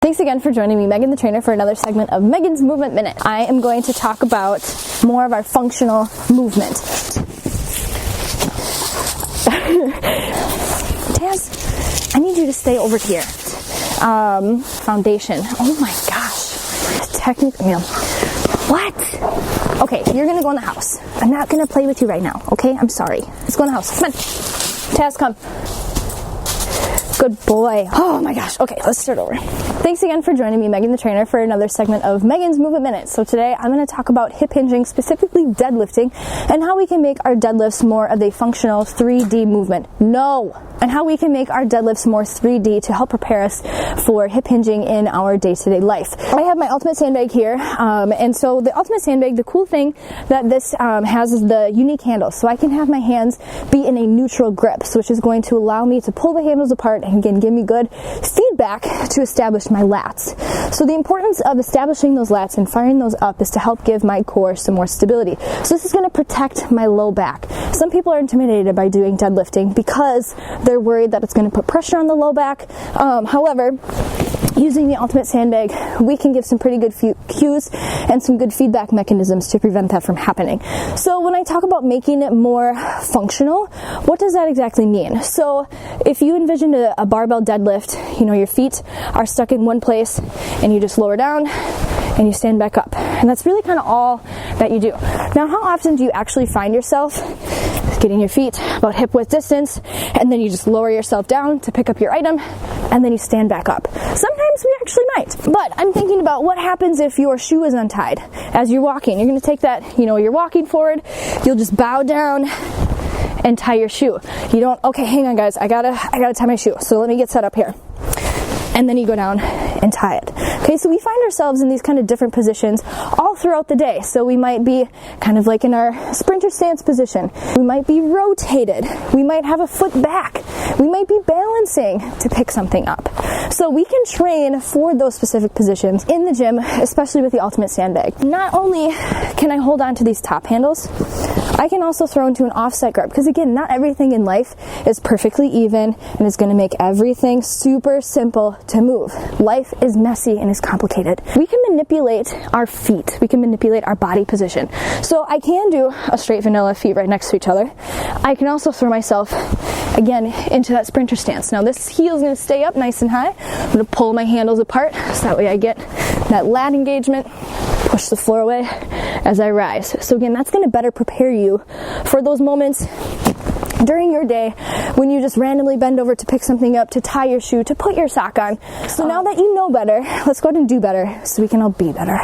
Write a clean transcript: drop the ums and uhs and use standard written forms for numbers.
Thanks again for joining me, Megan the trainer, for another segment of Megan's Movement Minute. I am going to talk about more of our functional movement. Taz, I need you to stay over here. Foundation. Oh my gosh. Technically, what? Okay, you're gonna go in the house. I'm not gonna play with you right now, okay? I'm sorry. Let's go in the house. Come on. Taz, come. Good boy. Oh my gosh. Okay, let's start over. Thanks again for joining me, Megan the trainer, for another segment of Megan's Movement Minute. So today I'm going to talk about hip hinging, specifically deadlifting, and how we can make our deadlifts more of a functional 3D movement. And how we can make our deadlifts more 3D to help prepare us for hip hinging in our day-to-day life. I have my ultimate sandbag here, and so the ultimate sandbag, the cool thing that this has is the unique handle. So I can have my hands be in a neutral grip, which is going to allow me to pull the handles apart and again give me good feedback to establish my lats. So the importance of establishing those lats and firing those up is to help give my core some more stability. So this is going to protect my low back. Some people are intimidated by doing deadlifting because they're worried that it's going to put pressure on the low back. However, using the ultimate sandbag, we can give some pretty good cues and some good feedback mechanisms to prevent that from happening. So when I talk about making it more functional, what does that exactly mean? So if you envision a barbell deadlift, your feet are stuck in one place and you just lower down and you stand back up. And that's really kind of all that you do. Now, how often do you actually find yourself getting your feet about hip width distance, and then you just lower yourself down to pick up your item, and then you stand back up? Sometimes we actually might, but I'm thinking about what happens if your shoe is untied as you're walking. You're going to take that, you're walking forward, you'll just bow down and tie your shoe. You don't, okay, hang on guys, I gotta tie my shoe, so let me get set up here. And then you go down and tie it. Okay, so we find ourselves in these kind of different positions all throughout the day. So we might be kind of like in our sprinter stance position. We might be rotated. We might have a foot back. We might be balancing to pick something up. So we can train for those specific positions in the gym, especially with the ultimate sandbag. Not only can I hold on to these top handles, I can also throw into an offset grip, because again, not everything in life is perfectly even and is going to make everything super simple to move. Life is messy and is complicated. We can manipulate our feet. We can manipulate our body position. So I can do a straight vanilla feet right next to each other. I can also throw myself again into that sprinter stance. Now this heel is going to stay up nice and high. I'm going to pull my handles apart so that way I get that lat engagement, push the floor away as I rise. So again, that's going to better prepare you for those moments during your day when you just randomly bend over to pick something up, to tie your shoe, to put your sock on. So now that you know better, let's go ahead and do better so we can all be better.